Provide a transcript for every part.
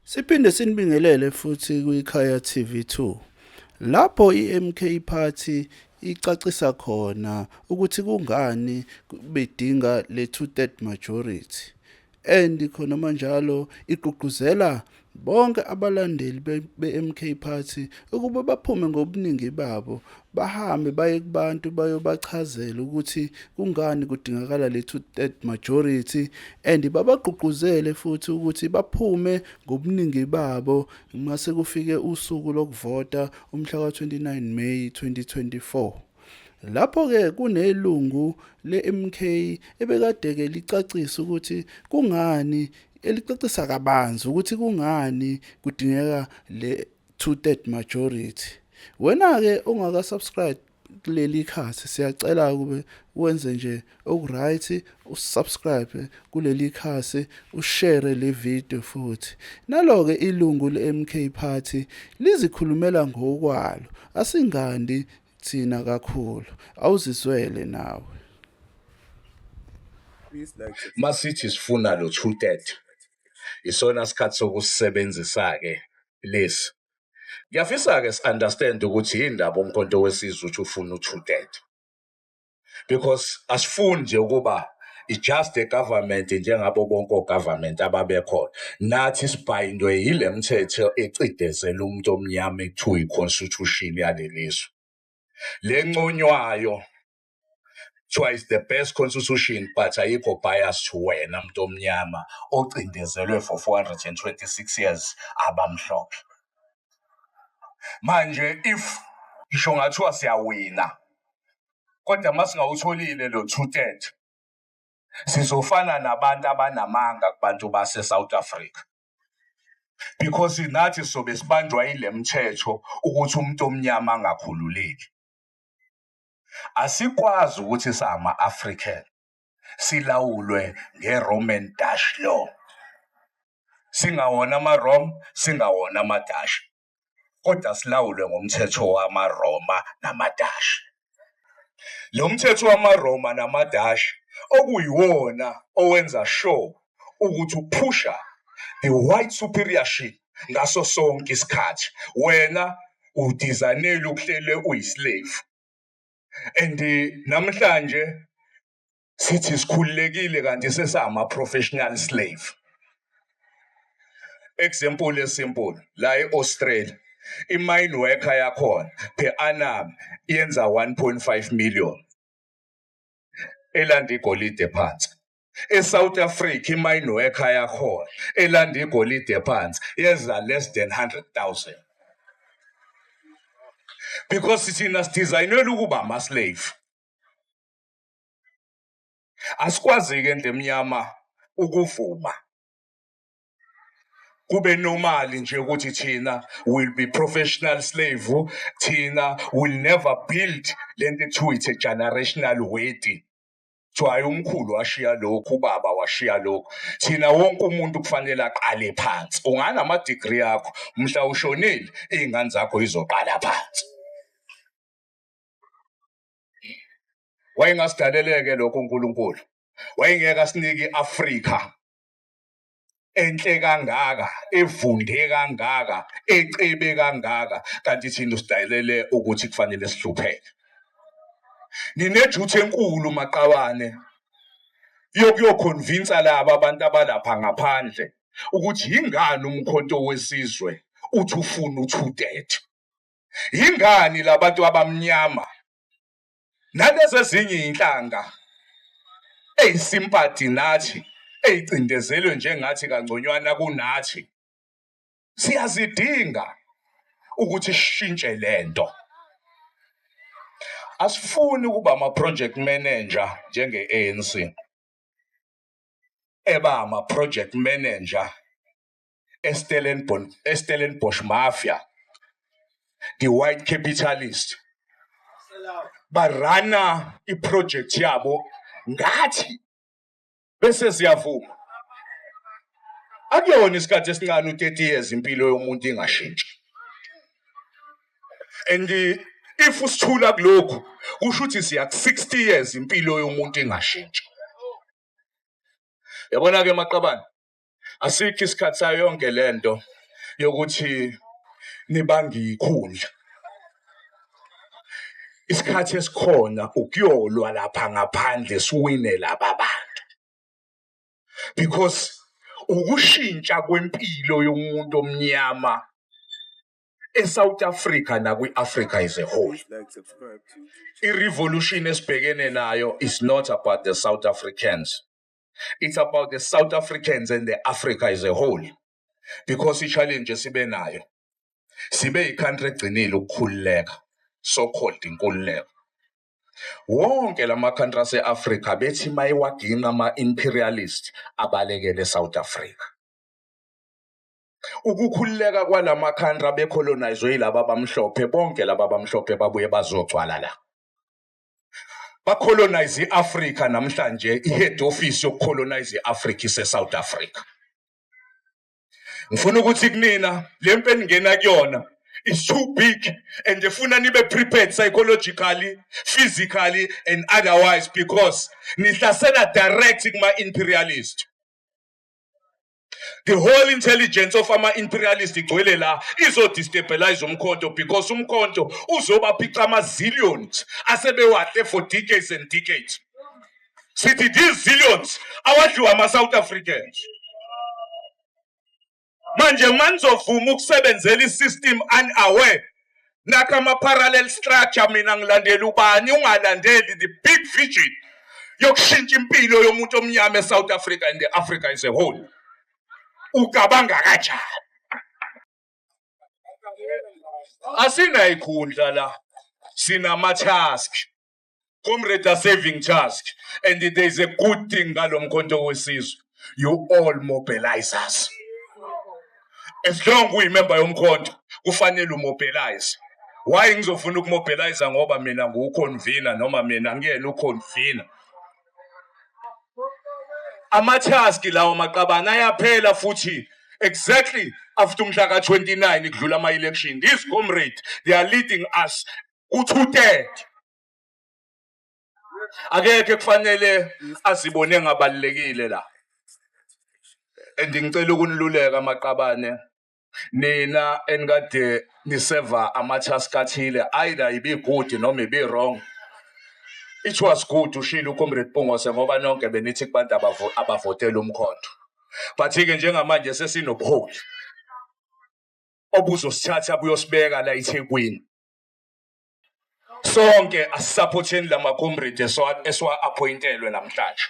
Siphinde sinibingelele futhi kwiKhaya TV2 lapho iMK Party icacisa khona ukuthi kungani bedinga le two-third majority and khona manjalo igqugquzela bonke abalandeli beMK Party ukuba baphume ngobuningi babo bahambe baye kubantu bayobachazela ukuthi kungani kudingakala le two-third majority and babagqugquzele futhi ukuthi baphume ngobuningi babo mase kufike usuku lokuvota umhla ka-29 May 2024. Lapho-ke kunelungu le-MK ebekade-ke licacisa ukuthi kungani elicacisa kabanzi ukuthi kungani kudingeka le two-third majority. Wena-ke ongaka-subscribe kuleli khasi siyacela ukube wenze nje okuright, usubscribe kuleli khasi, ushare le video futhi. Nalo-ke ilungu le-MK Party lizikhulumela ngokwalo, asingandi thina kakhulu, awuzizwele nawe. Masithi sifuna lo two-third isona sikhathi sokusebenzisa-ke lesi. Ngiyafisa-ke si-understand ukuthi yindaba umkhonto wesizwe uthi ufuna u-two-third, because asifuni nje ukuba i-just a government njengabo bonke o-government ababekhona. Nathi sibhayindwe yile mthetho ecidezela umuntu omnyama ekuthiwa i-constitution yalelizwe. Le nconywayo kuthiwa is the best constitution but ayikho bias to wena muntu omnyama ocindezelwe for 426 years abamhlophe. Manje if ngisho ngathiwa siyawina kodwa masingawutholile lo two-third sizofana nabantu abanamanga kubantu base-South Africa, because nathi sobe sibanjwa yile mthetho ukuthi umuntu omnyama angakhululeki. Asikwazi ukuthi sama-African silawulwe nge-Roman Dutch law, singawona ama-Rome, singawona ama-Dutch, kodwa silawulwe ngomthetho wama-Roma nama-Dutch. Lo mthetho wama-Roma nama-Dutch okuyiwona owenza sure ukuthi uphusha the white superiorship ngaso sonke isikhathi. Wena udizanele ukuhlele uyislave. And namhlanje sithi sikhululekile kanti sesama-professional slave. Example esimple, la e-Australia, i-mine worker yakhona per annum yenza 1.5 million. Elanda igolide phansi. E-South Africa, i-mine worker yakhona elanda igolide phansi yenza less than 100,000. Because thina sidizayinelwe ukuba ama-slave. Asikwazi-ke ndemnyama ukuvuma kube normal nje ukuthi thina will be professional slave, thina will never build lento ekuthiwa it's a generational wedding. Kuthiwa umkhulu washiya lokhu, ubaba washiya lokhu. Thina wonke umuntu kufanele aqale phansi. Unganama-degree yakho, mhla ushonile iy'ngane zakho izoqala phansi. Wayengasidaleleke lokho uNkulunkulu. Wayengeke asinike i-Afrika enhle kangaka, evunde kangaka, ecebe kangaka, kanti thina usidalele ukuthi kufanele sihlupheke. Ninejuthi enkulu maqabane yokuyoconvince laba abantu abalapha ngaphandle ukuthi yingani umkhonto wesizwe uthi ufuna u-two-third. Yingani labantu abamnyama nalezi ezinye iy'nhlanga eyisimpati nathi ey'cindezelwe njengathi kangconywana kunathi siyazidinga ukuthi sishintshe lento. Asifuni ukuba ama-project manager njenge-ANC, eba ama-project manager Stellenbosch Mafia, the white capitalist. Barana i-project yabo ngathi bese siyavuma. Akuyona isikhathi esincane u-30 years impilo yomuntu ingashintshi. And if usithula kulokhu kusho ukuthi siya 60 years impilo yomuntu ingashintshi. Yabona-ke maqabane, asikho isikhathi sayo yonke lento yokuthi nibangikhundla. Isikhathi esikhona ukuyolwa lapha ngaphandle siwine laba bantu. Because ukushintsha kwempilo yomuntu omnyama eSouth Africa nakwi-Africa as a whole. I-revolution esibhekene nayo is not about the South Africans. It's about the South Africans and the Africa as a whole. Because i-challenge sibe nayo. Sibe i-country egcinile ukukhululeka. So-called inkululeko. Wonke lama-country ase-Africa bethi mayiwaginqa ama-imperialist abalekele South Africa. Ukukhululeka kwalama-country abecolonizwe yilaba abamhlophe, bonke laba abamhlophe babuye bazogcwala la. Bacolonize i-Africa namhlanje, i-head office yokucolonize i-Africa ise-South Africa. Ngifuna ukuthi kunina, le mpe ningena kuyona, is too big and ndifuna nibe prepared psychologically, physically and otherwise because nihlasela direct kuma-imperialist. The whole intelligence of ama-imperialist igcwele la izo-destabilize umkhonto because umkhonto uzobaphica ama-zillions asebewadle for decades and decades. Sithi these zillions awadliwa ama-South Africans. Manje manizovuma ukusebenzela i-system unaware nakha ama-parallel structure mina ngilandela ubani ungalandeli the big vision yokushintsha impilo yomuntu omnyama eSouth Africa and the Africa as a whole. Ucabanga kanjani? Asinayikhundla la. Sinama-task. Comrade saving task. And there is a good thing ngalo mkhonto wesizwe. You all mobilize us. As long we remember yomkhonto, kufanele umobilize. Why ngizofuna ukumobilize ngoba mina nguconvener noma mina ngiyena uconvener. Ama-task lawo maqabana ayaphela futhi exactly after umhla ka-29 kudlula ama-election. This comrade, they are leading us ku-2/3. Akekho kufanele azibone ngabalekile la. And ngicela ukuniluleka amaqabane. Nina engade niseva ama-task athile either ibe good noma ibe wrong. It was good ushilo uComrade Pungose ngoba nonke benithi kubantu abavotela umkhonto. But-ke njengamanje sesinobuholi obuzosithatha buyosibeka la eThekwini. Sonke asisupporteni lama comrade eswa-appointelwe namhlanje.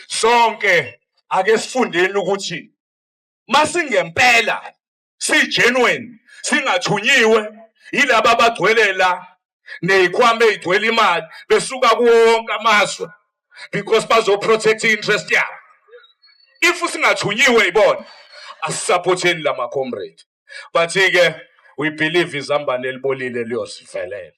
Sonke ake sifundeni ukuthi masingempela si-genuine singathunyiwe yilaba abagcwele la neyikhwama eyigcwele imali besuka kuwonke amazwe because bazoprotect i-interest yabo. If singathunyiwe ibona asisupporteni lama comrade. But-ke we believe izambane elibolile liyosivelela.